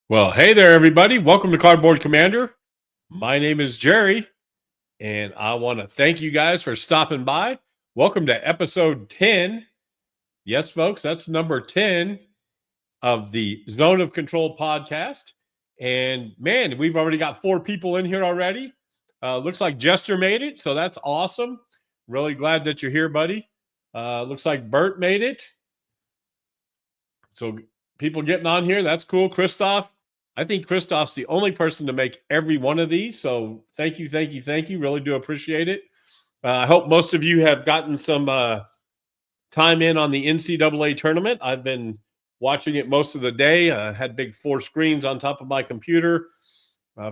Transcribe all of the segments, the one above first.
Well, hey there, everybody. Welcome to Cardboard Commander. My name is Jerry, and I want to thank you guys for stopping by. Welcome to episode 10. Yes, folks, that's number 10 of the Zone of Control podcast. And man, we've already got 4 people in here already. Looks like Jester made it, so that's awesome. Really glad that you're here, buddy. Looks like Bert made it. So people getting on here, that's cool. Christoph, I think Christoph's the only person to make every one of these. So thank you. Really do appreciate it. I hope most of you have gotten some time in on the NCAA tournament. I've been watching it most of the day. Had big 4 screens on top of my computer.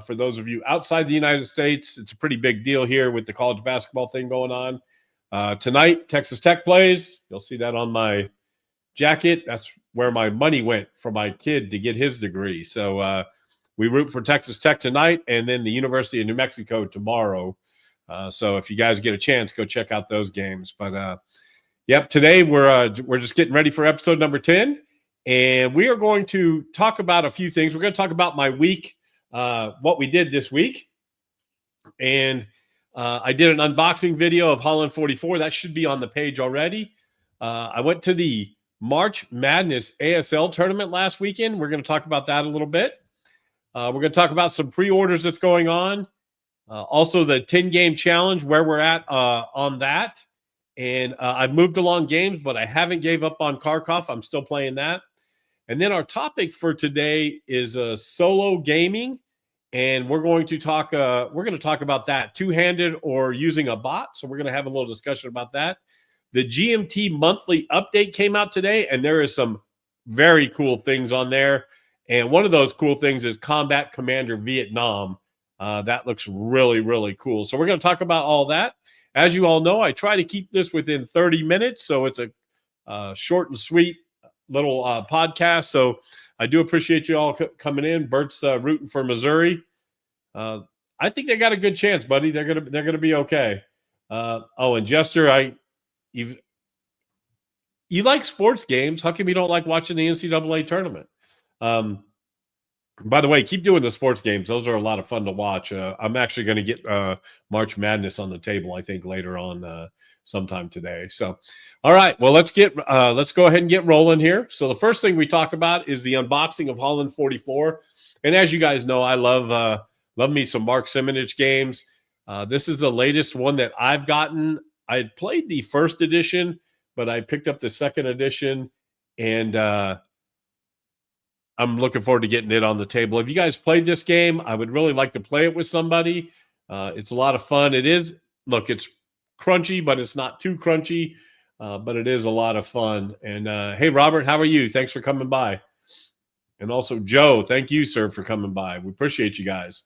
For those of you outside the United States, it's a pretty big deal here with the college basketball thing going on. Tonight, Texas Tech plays. You'll see that on my jacket. That's where my money went for my kid to get his degree. So we root for Texas Tech tonight and then the University of New Mexico tomorrow. So if you guys get a chance, go check out those games. But yep, today we're just getting ready for episode number 10. And we are going to talk about a few things. We're going to talk about my week, what we did this week. And I did an unboxing video of Holland 44. That should be on the page already. I went to the March Madness ASL Tournament last weekend. We're going to talk about that a little bit. We're going to talk about some pre-orders that's going on. Also, the 10-game challenge, where we're at on that. And I've moved along games, but I haven't gave up on Kharkov. I'm still playing that. And then our topic for today is solo gaming. And we're going to talk about that, two-handed or using a bot. So we're going to have a little discussion about that. The GMT Monthly update came out today, and there is some very cool things on there. And one of those cool things is Combat Commander Vietnam. That looks really, really cool. So we're going to talk about all that. As you all know, I try to keep this within 30 minutes, so it's a short and sweet little podcast. So I do appreciate you all coming in. Bert's rooting for Missouri. I think they got a good chance, buddy. They're gonna be okay. And Jester, you like sports games. How come you don't like watching the NCAA tournament? By the way, keep doing the sports games. Those are a lot of fun to watch. I'm actually going to get March Madness on the table, I think, later on sometime today. So, all right. Well, let's go ahead and get rolling here. So the first thing we talk about is the unboxing of Holland 44. And as you guys know, I love me some Mark Simonich games. This is the latest one that I've gotten. I had played the first edition, but I picked up the second edition, and I'm looking forward to getting it on the table. If you guys played this game, I would really like to play it with somebody. It's a lot of fun. It's crunchy, but it's not too crunchy, but it is a lot of fun. And hey, Robert, how are you? Thanks for coming by. And also, Joe, thank you, sir, for coming by. We appreciate you guys.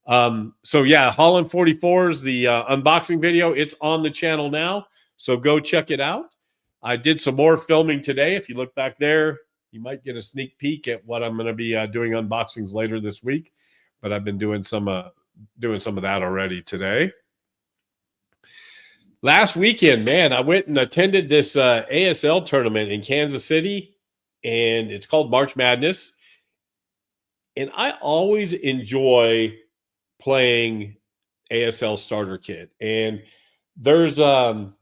So yeah, Holland 44's the unboxing video. It's on the channel now, so go check it out. I did some more filming today. If you look back there, you might get a sneak peek at what I'm going to be doing unboxings later this week. But I've been doing some of that already today. Last weekend, man, I went and attended this ASL tournament in Kansas City, and it's called March Madness. And I always enjoy playing ASL starter kit, and there's a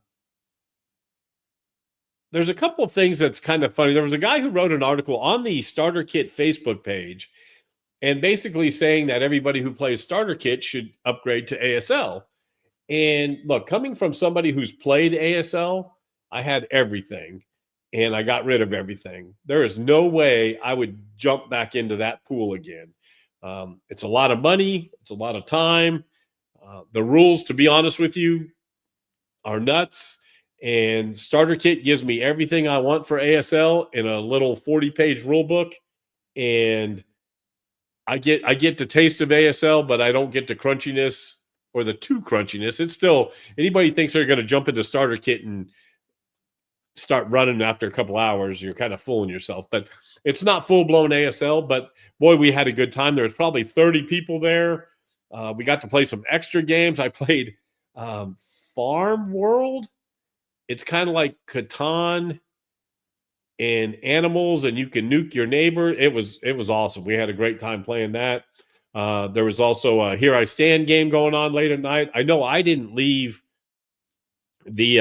couple of things that's kind of funny. There was a guy who wrote an article on the starter kit Facebook page, and basically saying that everybody who plays starter kit should upgrade to ASL. And look, coming from somebody who's played ASL, I had everything, and I got rid of everything. There is no way I would jump back into that pool again. It's a lot of money. It's a lot of time. The rules, to be honest with you, are nuts. And starter kit gives me everything I want for ASL in a little 40-page rule book. And I get the taste of ASL, but I don't get the crunchiness or the too crunchiness. It's still, anybody thinks they're going to jump into starter kit and start running after a couple hours, you're kind of fooling yourself. But it's not full-blown ASL, but boy, we had a good time. There was probably 30 people there. We got to play some extra games. I played Farm World. It's kind of like Catan and animals, and you can nuke your neighbor. It was awesome. We had a great time playing that. There was also a Here I Stand game going on late at night. I know I didn't leave the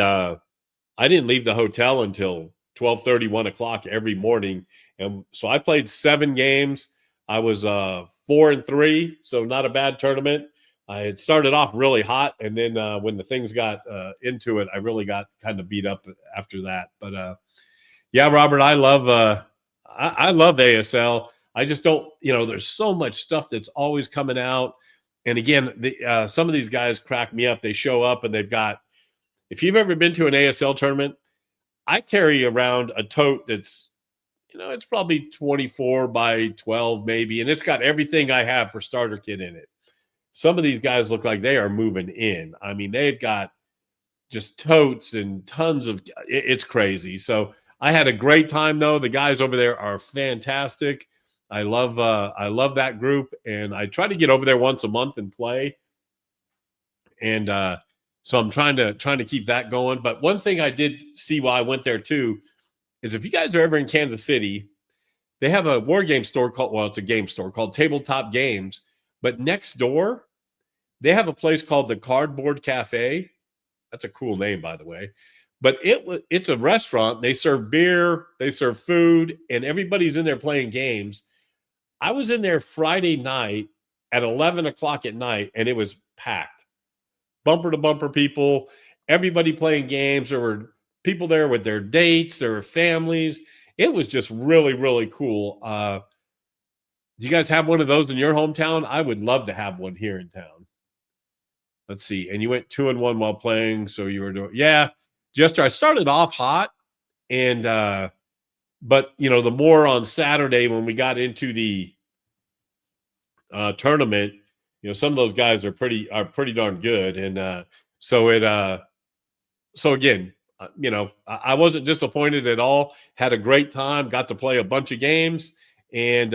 hotel until 12:30, 1 o'clock every morning. And so I played 7 games. I was 4-3, so not a bad tournament. I had started off really hot, and then when the things got into it, I really got kind of beat up after that. But yeah, Robert, I love ASL. I just don't, there's so much stuff that's always coming out. And again, some of these guys crack me up. They show up and they've got, if you've ever been to an ASL tournament, I carry around a tote that's, it's probably 24 by 12 maybe, and it's got everything I have for starter kit in it. Some of these guys look like they are moving in. I mean, they've got just totes and tons of, it's crazy. So I had a great time though. The guys over there are fantastic. I love that group, and I try to get over there once a month and play. And so I'm trying to keep that going. But one thing I did see while I went there too is if you guys are ever in Kansas City, they have a war game store it's a game store called Tabletop Games. But next door, they have a place called the Cardboard Cafe. That's a cool name, by the way. But it's a restaurant. They serve beer, they serve food, and everybody's in there playing games. I was in there Friday night at 11 o'clock at night, and it was packed. Bumper to bumper people, everybody playing games. There were people there with their dates, their families. It was just really, really cool. Do you guys have one of those in your hometown? I would love to have one here in town. Let's see. And you went 2-1 while playing. So you were doing, yeah, Jester, I started off hot. And, but the more on Saturday when we got into the tournament, some of those guys are pretty darn good. And so again, I wasn't disappointed at all. Had a great time. Got to play a bunch of games. And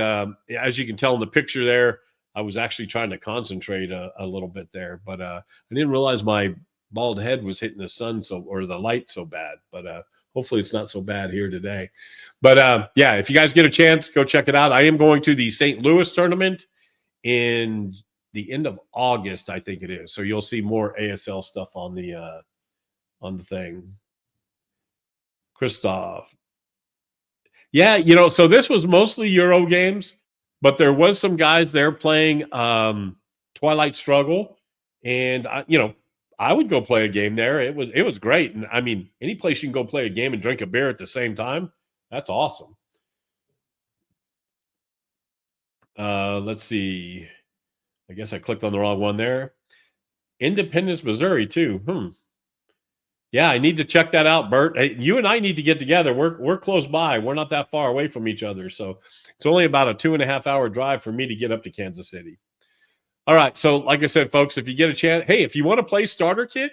as you can tell in the picture there, I was actually trying to concentrate a little bit there, but I didn't realize my bald head was hitting the sun or the light so bad. But hopefully it's not so bad here today. But yeah, if you guys get a chance, go check it out. I am going to the St. Louis tournament in the end of August, I think it is. So you'll see more ASL stuff on the thing. Christoph. Yeah, so this was mostly Euro games, but there was some guys there playing Twilight Struggle, and I would go play a game there. It was great, and I mean, any place you can go play a game and drink a beer at the same time, that's awesome. Let's see. I guess I clicked on the wrong one there. Independence, Missouri, too. Yeah, I need to check that out, Bert. Hey, you and I need to get together. We're close by. We're not that far away from each other. So it's only about a 2.5-hour drive for me to get up to Kansas City. All right. So like I said, folks, if you get a chance, hey, if you want to play starter kit,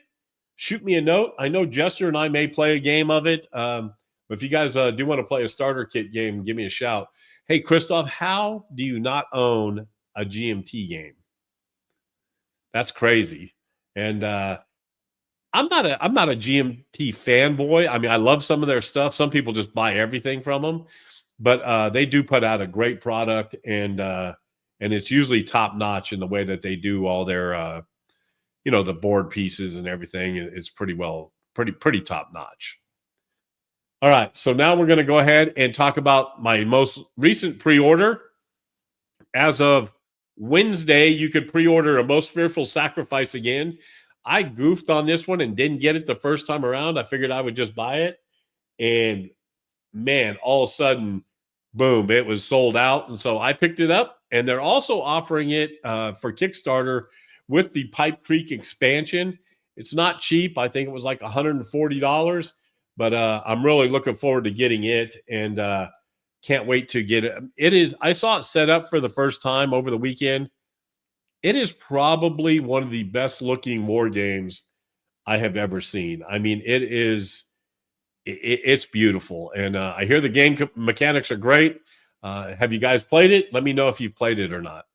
shoot me a note. I know Jester and I may play a game of it. But if you guys do want to play a starter kit game, give me a shout. Hey, Christoph, how do you not own a GMT game? That's crazy. And I'm not a GMT fanboy. I mean, I love some of their stuff. Some people just buy everything from them, but they do put out a great product, and it's usually top notch in the way that they do all their, the board pieces and everything is pretty top notch. All right, so now we're going to go ahead and talk about my most recent pre-order. As of Wednesday, you could pre-order A Most Fearful Sacrifice again. I goofed on this one and didn't get it the first time around. I figured I would just buy it. And man, all of a sudden, boom, it was sold out. And so I picked it up. And they're also offering it for Kickstarter with the Pipe Creek expansion. It's not cheap. I think it was like $140. But I'm really looking forward to getting it. And can't wait to get it. I saw it set up for the first time over the weekend. It is probably one of the best looking war games I have ever seen. I mean, it's beautiful. And I hear the game mechanics are great. Have you guys played it? Let me know if you've played it or not.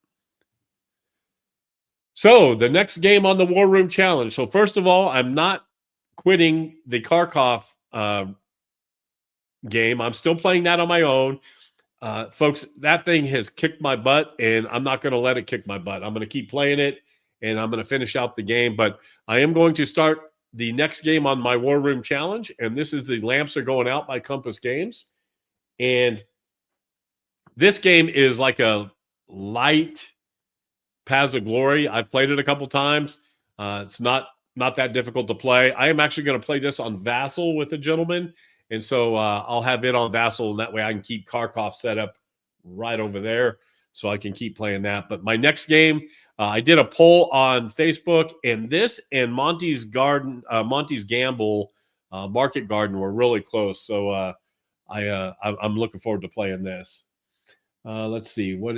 So the next game on the War Room Challenge. So first of all, I'm not quitting the Kharkov game. I'm still playing that on my own. Folks, that thing has kicked my butt, and I'm not going to let it kick my butt. I'm going to keep playing it, and I'm going to finish out the game. But I am going to start the next game on my War Room Challenge, and this is the Lamps Are Going Out by Compass Games. And this game is like a light Paths of Glory. I've played it a couple times. It's not that difficult to play. I am actually going to play this on Vassal with a gentleman, and so I'll have it on Vassal, and that way I can keep Kharkov set up right over there, so I can keep playing that. But my next game, I did a poll on Facebook, and this and Monty's Gamble, Market Garden were really close. So I'm looking forward to playing this. Let's see what.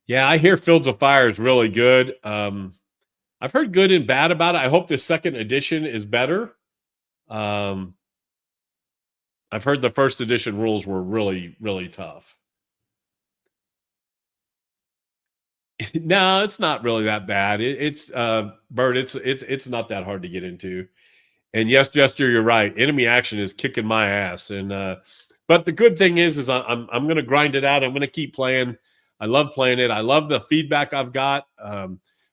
Yeah, I hear Fields of Fire is really good. I've heard good and bad about it. I hope the second edition is better. I've heard the first edition rules were really, really tough. No, it's not really that bad. It's Bert. It's not that hard to get into. And yes, Jester, you're right. Enemy action is kicking my ass. And but the good thing is I'm going to grind it out. I'm going to keep playing. I love playing it. I love the feedback I've got.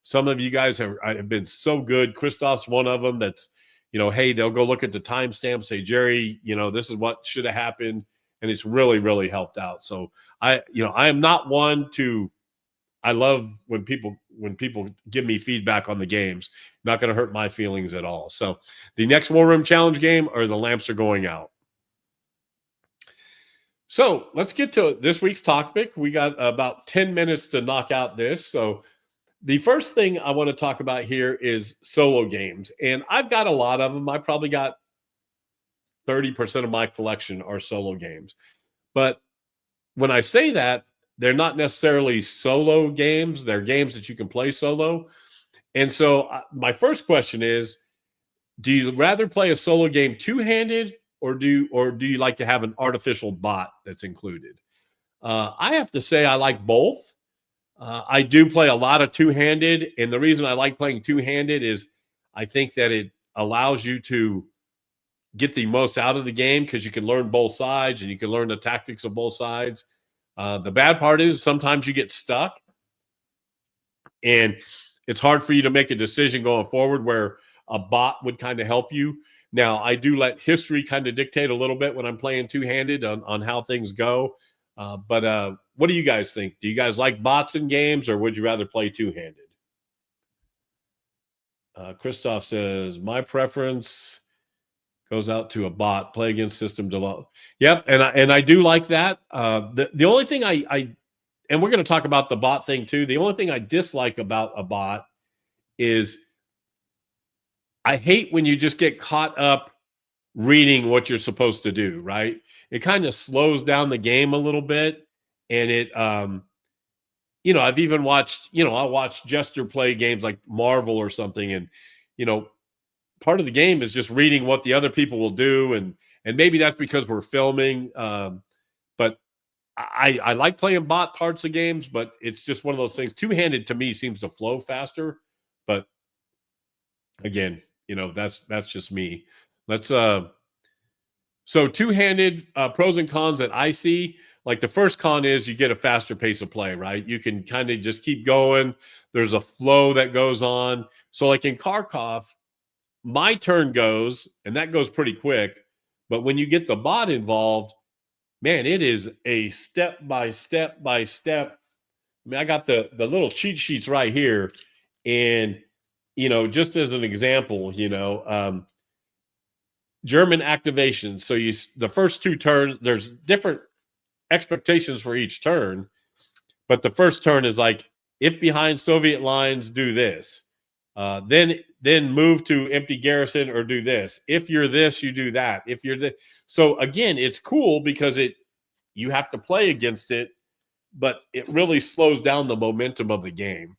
Some of you guys have been so good. Christoph's one of them. That's, hey, they'll go look at the timestamp, say, Jerry, this is what should have happened, and it's really, really helped out. So I am not one to. I love when people give me feedback on the games. Not going to hurt my feelings at all. So the next War Room Challenge game or the Lamps Are Going Out. So let's get to this week's topic. We got about 10 minutes to knock out this. So the first thing I want to talk about here is solo games. And I've got a lot of them. I probably got 30% of my collection are solo games. But when I say that, they're not necessarily solo games. They're games that you can play solo. And so my first question is, do you rather play a solo game two-handed or do you like to have an artificial bot that's included? I have to say I like both. I do play a lot of two-handed, and the reason I like playing two-handed is I think that it allows you to get the most out of the game because you can learn both sides and you can learn the tactics of both sides. The bad part is sometimes you get stuck and it's hard for you to make a decision going forward where a bot would kind of help you. Now, I do let history kind of dictate a little bit when I'm playing two-handed on how things go. But what do you guys think? Do you guys like bots in games or would you rather play two-handed? Christoph says, my preference goes out to a bot, play against system develop. Yep, and I do like that. The only thing I and we're going to talk about the bot thing too. The only thing I dislike about a bot is I hate when you just get caught up reading what you're supposed to do, right? It kind of slows down the game a little bit. And it, I've even watched, I'll watch Jester play games like Marvel or something. And, part of the game is just reading what the other people will do. And maybe that's because we're filming. But I like playing bot parts of games, but it's just one of those things. Two-handed to me seems to flow faster. But again, that's just me. Let's so two-handed pros and cons that I see. Like the first con is you get a faster pace of play, right? You can kind of just keep going. There's a flow that goes on. So like in Kharkov, my turn goes, and that goes pretty quick. But when you get the bot involved, man, it is a step by step by step. I mean, I got the little cheat sheets right here. And, just as an example, German activation. So the first two turns, there's different expectations for each turn. But the first turn is like, if behind Soviet lines, do this. Then move to empty garrison or do this. If you're this, you do that. If you're this. So again, it's cool because you have to play against it, but it really slows down the momentum of the game.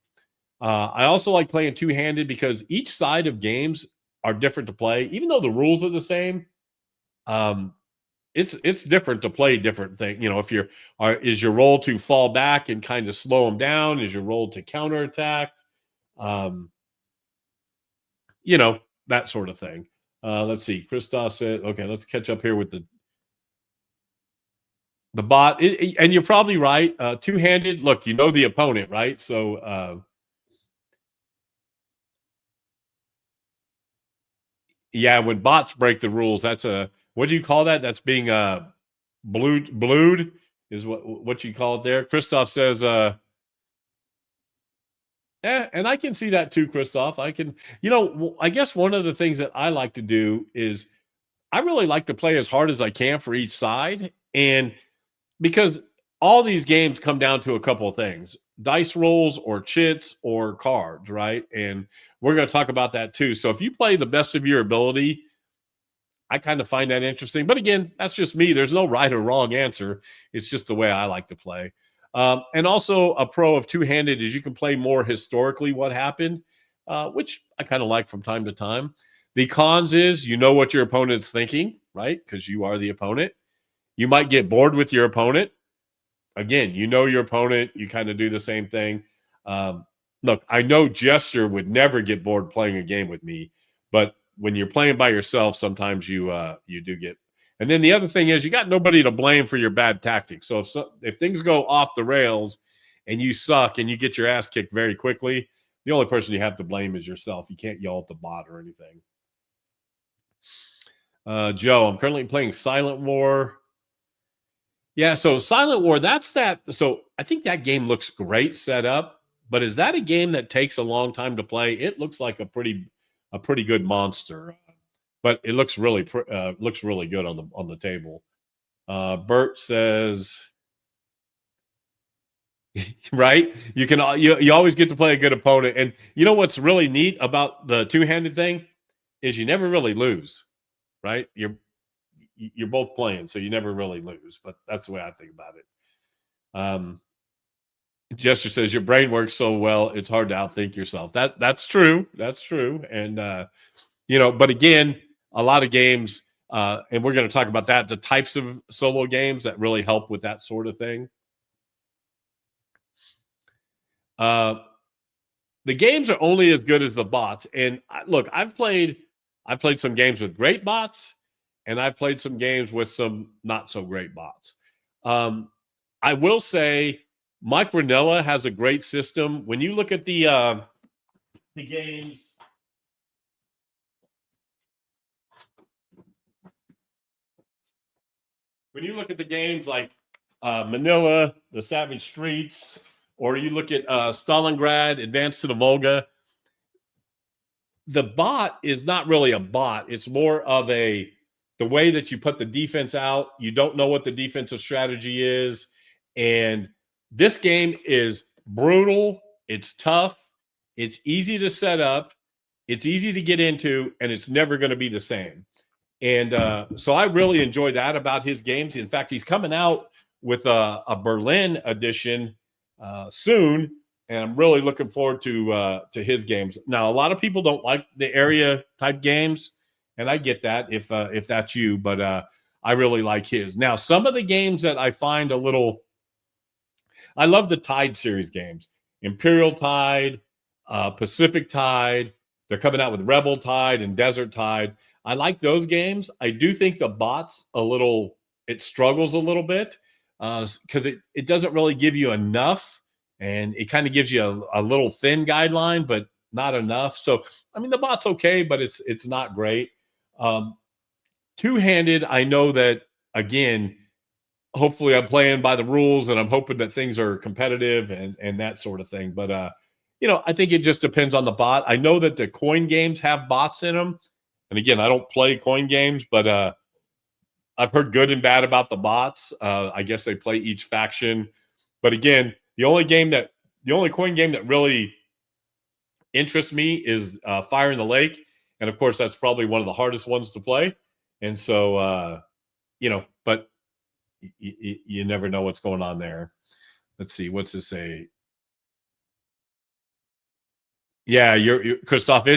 I also like playing two-handed because each side of games are different to play. Even though the rules are the same, it's different to play different things. If is your role to fall back and kind of slow them down? Is your role to counterattack? That sort of thing. Let's see. Christoph said, okay, let's catch up here with the bot. And you're probably right. Two-handed, look, you know the opponent, right? So, yeah, when bots break the rules, that's what do you call that? That's being blued is what you call it there. Christoph says, yeah, and I can see that too, Christoph. I can, I guess one of the things that I like to do is I really like to play as hard as I can for each side. And because all these games come down to a couple of things: dice rolls or chits or cards, right? And we're going to talk about that too. So if you play the best of your ability, I kind of find that interesting. But again, that's just me. There's no right or wrong answer. It's just the way I like to play. And also, a pro of two-handed is you can play more historically what happened, which I kind of like from time to time. The cons is you know what your opponent's thinking, right? Because you are the opponent. You might get bored with your opponent. Again, you know your opponent. You kind of do the same thing. Look, I know Gesture would never get bored playing a game with me, but when you're playing by yourself, sometimes you do get. And then the other thing is you got nobody to blame for your bad tactics. So if things go off the rails and you suck and you get your ass kicked very quickly, the only person you have to blame is yourself. You can't yell at the bot or anything. Joe, I'm currently playing Silent War. Yeah, so Silent War, that's that. So I think that game looks great set up, but is that a game that takes a long time to play? It looks like a pretty good monster, but it looks really good on the table. Bert says, right? You always get to play a good opponent, and you know what's really neat about the two-handed thing is you never really lose, right? You're both playing, so you never really lose. But that's the way I think about it. Jester says your brain works so well, it's hard to outthink yourself. That's true. That's true. And but again, a lot of games, and we're going to talk about that, the types of solo games that really help with that sort of thing. The games are only as good as the bots. And look, I've played some games with great bots, and I've played some games with some not so great bots. I will say Mike Ranella has a great system. When you look at the games, like Manila, the Savage Streets, or you look at Stalingrad, Advance to the Volga, the bot is not really a bot. It's more of the way that you put the defense out. You don't know what the defensive strategy is. And this game is brutal. It's tough. It's easy to set up. It's easy to get into, and it's never going to be the same. And so I really enjoy that about his games. In fact, he's coming out with a Berlin edition soon, and I'm really looking forward to his games. Now, a lot of people don't like the area type games, and I get that if that's you, but I really like his. Now, some of the games that I find a little, I love the Tide series games, Imperial Tide, Pacific Tide. They're coming out with Rebel Tide and Desert Tide. I like those games. I do think the bots it struggles a little bit because it doesn't really give you enough, and it kind of gives you a little thin guideline, but not enough. So, I mean, the bot's okay, but it's not great. Two-handed, I know that, again, hopefully I'm playing by the rules, and I'm hoping that things are competitive and that sort of thing. But, I think it just depends on the bot. I know that the coin games have bots in them. And again, I don't play coin games, but I've heard good and bad about the bots. I guess they play each faction. But again, the only coin game that really interests me is Fire in the Lake. And of course, that's probably one of the hardest ones to play. And so, but you never know what's going on there. Let's see. What's this say? Yeah, you're Christoph.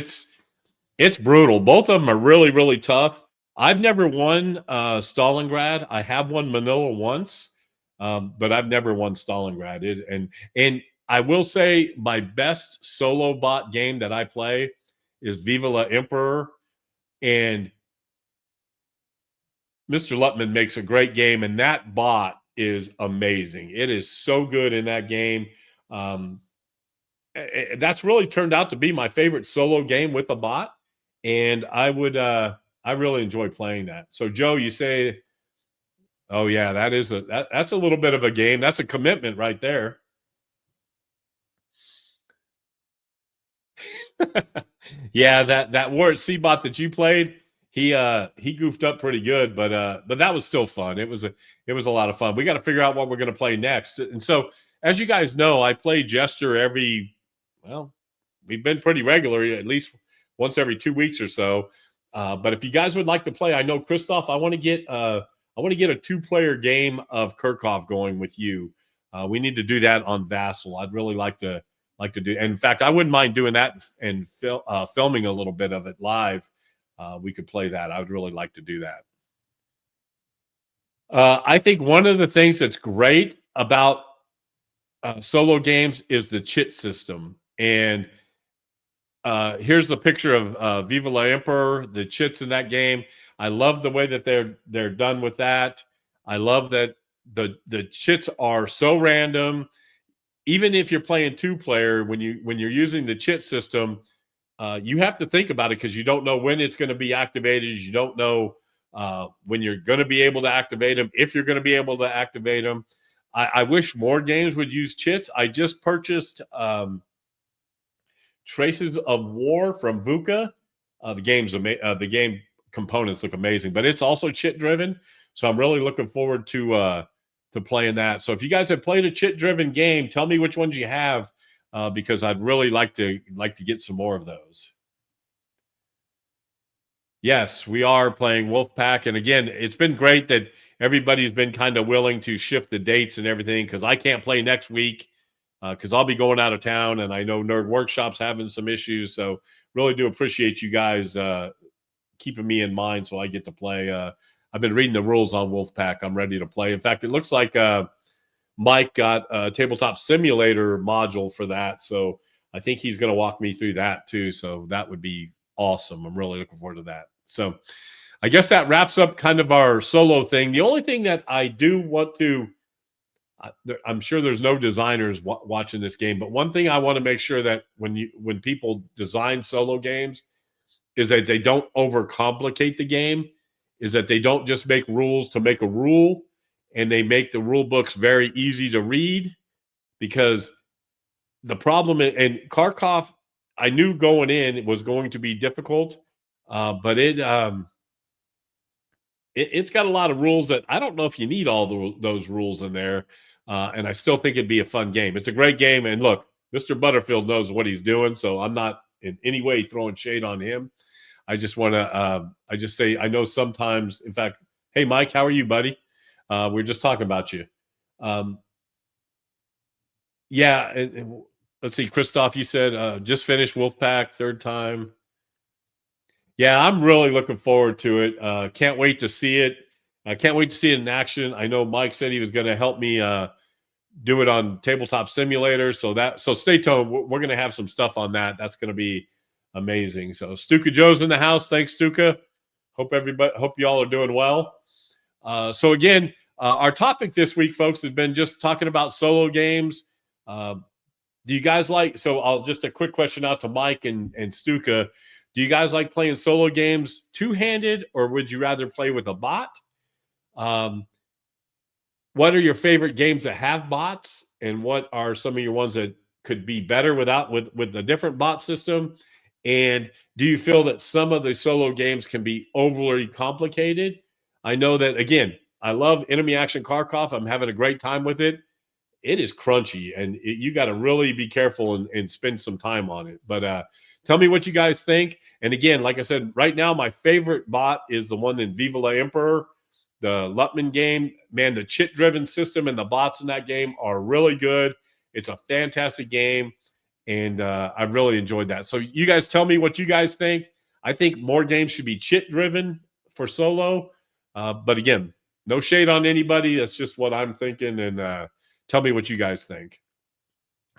It's brutal. Both of them are really, really tough. I've never won Stalingrad. I have won Manila once, but I've never won Stalingrad. And I will say my best solo bot game that I play is Viva la Emperor. And Mr. Lutman makes a great game, and that bot is amazing. It is so good in that game. That's really turned out to be my favorite solo game with a bot, and I really enjoy playing that. So, Joe, you say, oh yeah, that's a little bit of a game. That's a commitment right there. Yeah, that War at Sea bot that you played, he goofed up pretty good, but that was still fun. It was a lot of fun. We got to figure out what we're going to play next. And so, as you guys know, I play Jester we've been pretty regular, at least once every 2 weeks or so. But if you guys would like to play, I know Christoph, I want to get a 2-player game of Kirchhoff going with you. We need to do that on Vassal. I'd really like to do. And in fact, I wouldn't mind doing that and filming a little bit of it live. We could play that. I would really like to do that. I think one of the things that's great about solo games is the chit system. And here's the picture of Viva la Emperor, the chits in that game. I love the way that they're done with that. I love that the chits are so random. Even if you're playing 2-player, when you're using the chit system, you have to think about it because you don't know when it's going to be activated. You don't know when you're going to be able to activate them, if you're going to be able to activate them. I wish more games would use chits. I just purchased Traces of War from VUCA. The game components look amazing, but it's also chit driven. So I'm really looking forward to playing that. So if you guys have played a chit driven game, tell me which ones you have, because I'd really like to get some more of those. Yes, we are playing Wolfpack, and again, it's been great that everybody's been kind of willing to shift the dates and everything, because I can't play next week because I'll be going out of town, and I know Nerd Workshop's having some issues. So really do appreciate you guys keeping me in mind so I get to play. I've been reading the rules on Wolfpack. I'm ready to play. In fact, it looks like Mike got a tabletop simulator module for that. So I think he's going to walk me through that too. So that would be awesome. I'm really looking forward to that. So I guess that wraps up kind of our solo thing. The only thing that I do want to, I'm sure there's no designers watching this game, but one thing I want to make sure that when people design solo games is that they don't overcomplicate the game, is that they don't just make rules to make a rule, and they make the rule books very easy to read. Because the problem, and Kharkov, I knew going in it was going to be difficult, but it's got a lot of rules that I don't know if you need all those rules in there. And I still think it'd be a fun game. It's a great game. And look, Mr. Butterfield knows what he's doing, so I'm not in any way throwing shade on him. I just want to, I just say, I know sometimes, in fact, hey, Mike, how are you, buddy? We're just talking about you. Yeah. And let's see, Christoph, you said just finished Wolfpack, 3rd time. Yeah, I'm really looking forward to it. Can't wait to see it. I can't wait to see it in action. I know Mike said he was going to help me do it on Tabletop Simulator. So stay tuned. We're going to have some stuff on that. That's going to be amazing. So Stuka Joe's in the house. Thanks, Stuka. Hope you all are doing well. So again, our topic this week, folks, has been just talking about solo games. Do you guys like? So I'll just a quick question out to Mike and Stuka. Do you guys like playing solo games two-handed, or would you rather play with a bot? What are your favorite games that have bots, and what are some of your ones that could be better with a different bot system? And do you feel that some of the solo games can be overly complicated? I know that, again, I love Enemy Action Kharkov. I'm having a great time with it. It is crunchy, and you got to really be careful and spend some time on it. But tell me what you guys think. And again, like I said, right now, my favorite bot is the one in Viva la Emperor, the Lutman game. Man, the chit-driven system and the bots in that game are really good. It's a fantastic game, and I really enjoyed that. So you guys tell me what you guys think. I think more games should be chit-driven for solo. But again, no shade on anybody. That's just what I'm thinking, and tell me what you guys think.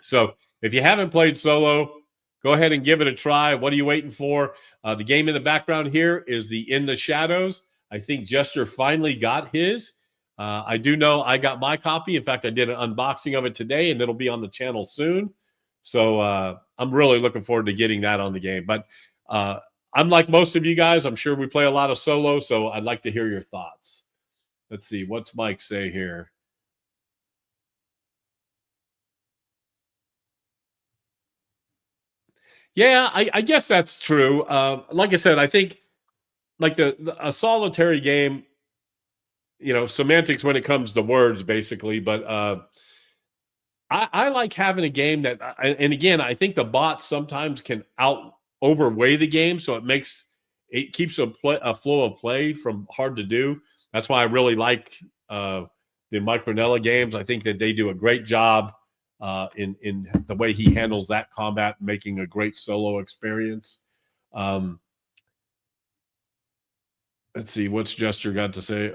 So if you haven't played solo, go ahead and give it a try. What are you waiting for? The game in the background here is the In the Shadows. I think Jester finally got his. I do know I got my copy. In fact, I did an unboxing of it today, and it'll be on the channel soon. So I'm really looking forward to getting that on the game. But I'm like most of you guys. I'm sure we play a lot of solo, so I'd like to hear your thoughts. Let's see. What's Mike say here? Yeah, I guess that's true. Like I said, I think like a solitary game, semantics when it comes to words, basically. But I like having a game that, and again, I think the bots sometimes can overweigh the game, so it keeps a flow of play from hard to do. That's why I really like the Micronella games. I think that they do a great job in the way he handles that combat, making a great solo experience. Let's see, what's Jester got to say?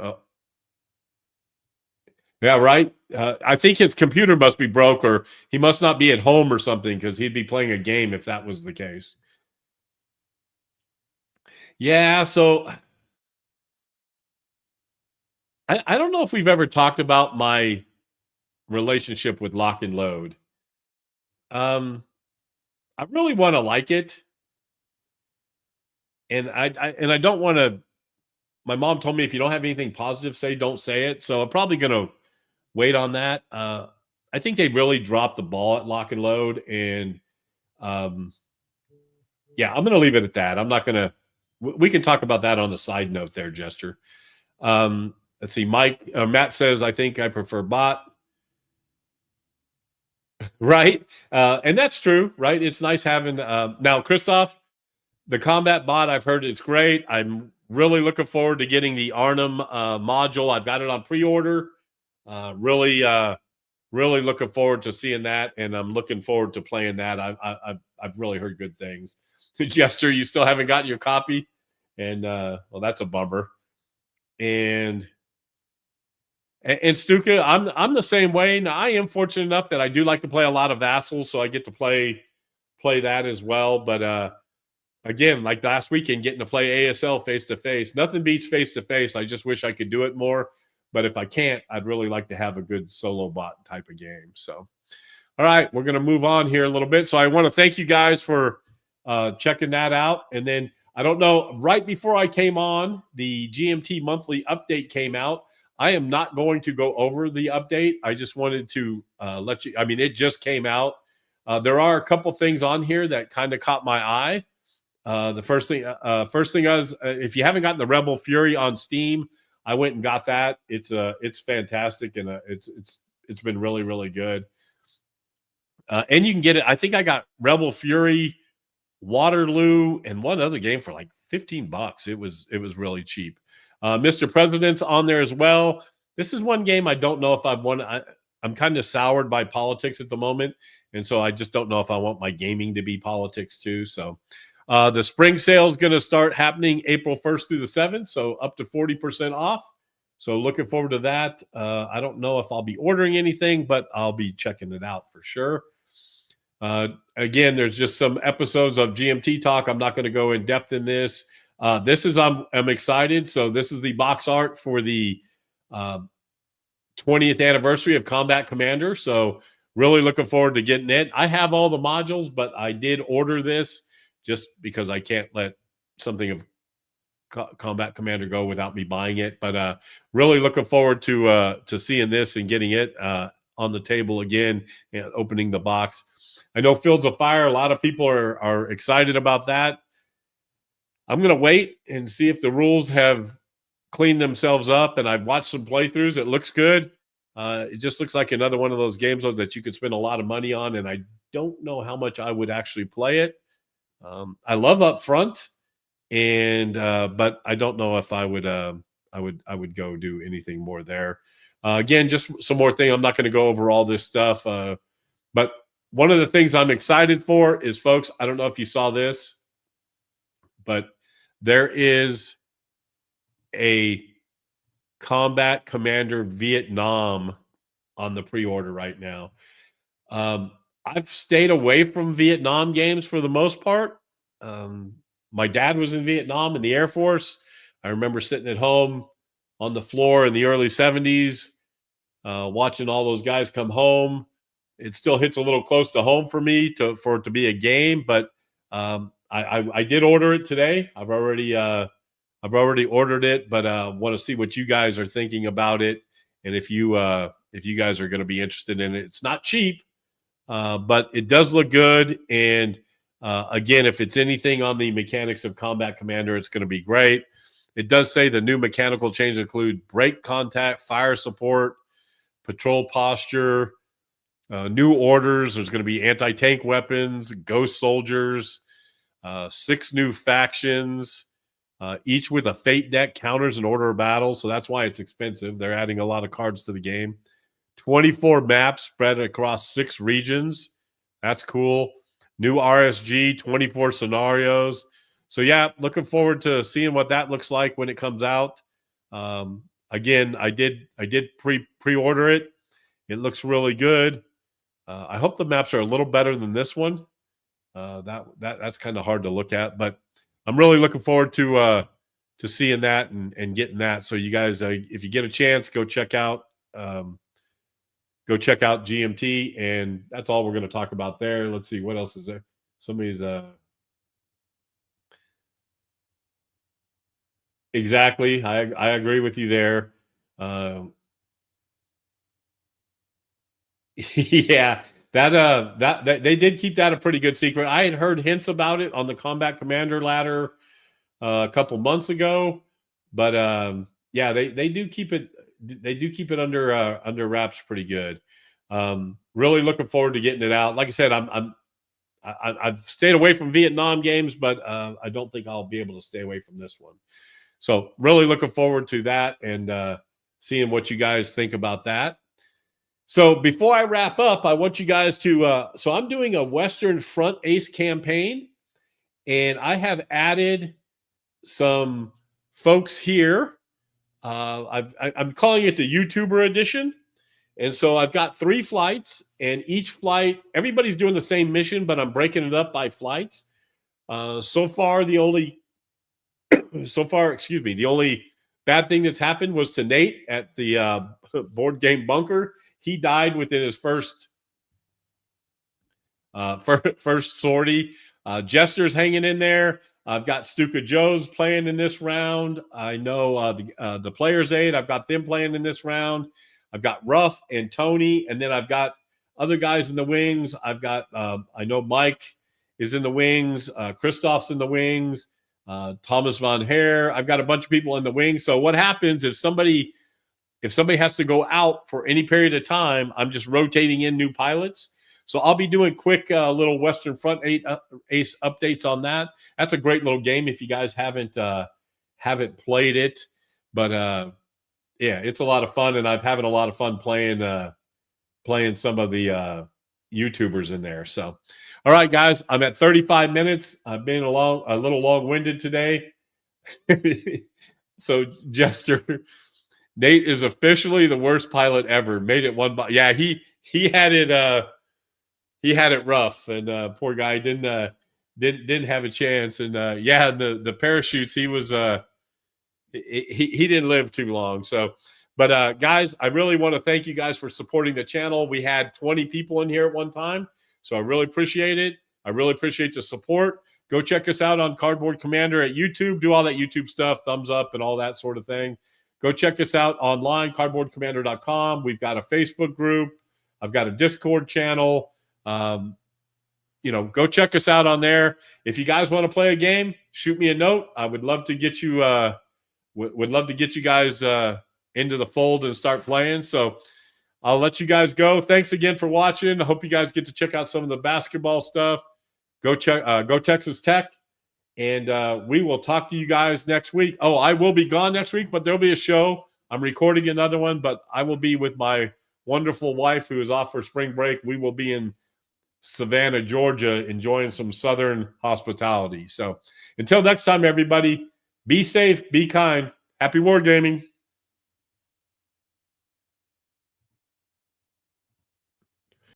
Yeah, right. I think his computer must be broke, or he must not be at home or something, because he'd be playing a game if that was the case. Yeah, so I don't know if we've ever talked about my relationship with Lock and Load. I really want to like it, and I don't want to. My mom told me if you don't have anything positive say, don't say it. So I'm probably going to wait on that. I think they really dropped the ball at Lock and Load, and yeah, I'm going to leave it at that. I'm not going to. We can talk about that on the side note there, Jester. Let's see. Matt says, I think I prefer bot. Right. And that's true, right? It's nice having now, Christoph, the combat bot. I've heard it's great. I'm really looking forward to getting the Arnhem module. I've got it on pre-order. Really looking forward to seeing that, and I'm looking forward to playing that. I've really heard good things. Jester, you still haven't gotten your copy, and well, that's a bummer. And Stuka, I'm the same way. Now, I am fortunate enough that I do like to play a lot of Vassals, so I get to play that as well. But again, like last weekend, getting to play ASL face to face, nothing beats face to face. I just wish I could do it more. But if I can't, I'd really like to have a good solo bot type of game. So, all right, we're going to move on here a little bit. So I want to thank you guys for checking that out. And then I don't know, right before I came on, the GMT Monthly update came out. I am not going to go over the update. I just wanted to let you. I mean, it just came out. There are a couple things on here that kind of caught my eye. The first thing is, if you haven't gotten the Rebel Fury on Steam, I went and got that. It's fantastic, and it's been really, really good. And you can get it. I think I got Rebel Fury, Waterloo, and one other game for like $15. It was really cheap. Mr. President's on there as well. This is one game I don't know if I've won. I'm kind of soured by politics at the moment, and so I just don't know if I want my gaming to be politics too. So the spring sale is going to start happening April 1st through the 7th, so up to 40% off. So looking forward to that. I don't know if I'll be ordering anything, but I'll be checking it out for sure. Again, there's just some episodes of GMT Talk. I'm not going to go in depth in this. I'm excited. So this is the box art for the 20th anniversary of Combat Commander. So really looking forward to getting it. I have all the modules, but I did order this just because I can't let something of Combat Commander go without me buying it. But really looking forward to seeing this and getting it on the table again and opening the box. I know Fields of Fire, a lot of people are excited about that. I'm going to wait and see if the rules have cleaned themselves up, and I've watched some playthroughs. It looks good. It just looks like another one of those games that you could spend a lot of money on, and I don't know how much I would actually play it. I love Upfront, and but I don't know if I would go do anything more there. Again, just some more thing. I'm not going to go over all this stuff, but one of the things I'm excited for is, folks, I don't know if you saw this, but there is a Combat Commander Vietnam on the pre-order right now. I've stayed away from Vietnam games for the most part. My dad was in Vietnam in the Air Force. I remember sitting at home on the floor in the early 70s, watching all those guys come home. It still hits a little close to home for me for it to be a game, but I did order it today. I've already ordered it, but want to see what you guys are thinking about it, and if you guys are going to be interested in it. It's not cheap, but it does look good. And again, if it's anything on the mechanics of Combat Commander, it's going to be great. It does say the new mechanical changes include brake contact, fire support, patrol posture, new orders. There's going to be anti-tank weapons, ghost soldiers, 6 new factions, each with a fate deck, counters, and order of battle. So that's why it's expensive. They're adding a lot of cards to the game. 24 maps spread across 6 regions. That's cool. New RSG, 24 scenarios. So yeah, looking forward to seeing what that looks like when it comes out. Again, I did pre-order it. It looks really good. I hope the maps are a little better than this one. That's kind of hard to look at, but I'm really looking forward to seeing that and getting that. So you guys, if you get a chance, go check out GMT, and that's all we're going to talk about there. Let's see what else is there. Somebody's exactly. I agree with you there. Yeah, that they did keep that a pretty good secret. I had heard hints about it on the Combat Commander ladder a couple months ago, but yeah, they do keep it. They do keep it under wraps pretty good. Really looking forward to getting it out. Like I said, I've stayed away from Vietnam games, but I don't think I'll be able to stay away from this one. So really looking forward to that and seeing what you guys think about that. So before I wrap up, I want you guys to so I'm doing a Western Front Ace campaign, and I have added some folks here. I'm calling it the YouTuber edition. And so I've got 3 flights, and each flight, everybody's doing the same mission, but I'm breaking it up by flights. So far, the only bad thing that's happened was to Nate at the board game bunker. He died within his first sortie. Jester's hanging in there. I've got Stuka Joe's playing in this round. I know the Players Aid. I've got them playing in this round. I've got Ruff and Tony, and then I've got other guys in the wings. I've got I know Mike is in the wings. Christoph's in the wings. Thomas Von Hare. I've got a bunch of people in the wings. So what happens if somebody has to go out for any period of time, I'm just rotating in new pilots. So I'll be doing quick little Western Front Ace updates on that. That's a great little game if you guys haven't played it. But yeah, it's a lot of fun, and I'm having a lot of fun playing some of the YouTubers in there. So, all right, guys, I'm at 35 minutes. I've been a little long-winded today. So, Jester, Nate is officially the worst pilot ever. Made it one by he had it rough, and poor guy didn't have a chance. And the parachutes, he was he didn't live too long. So, but guys, I really want to thank you guys for supporting the channel. We had 20 people in here at one time, so I really appreciate it. I really appreciate the support. Go check us out on Cardboard Commander at YouTube. Do all that YouTube stuff, thumbs up and all that sort of thing. Go check us out online, cardboardcommander.com. We've got a Facebook group. I've got a Discord channel. Go check us out on there. If you guys want to play a game, shoot me a note. I would love to get you would love to get you guys into the fold and start playing. So I'll let you guys go. Thanks again for watching. I hope you guys get to check out some of the basketball stuff. Go Texas Tech. And we will talk to you guys next week. Oh, I will be gone next week, but there'll be a show. I'm recording another one, but I will be with my wonderful wife who is off for spring break. We will be in Savannah, Georgia, enjoying some Southern hospitality. So until next time, everybody, be safe, be kind. Happy wargaming.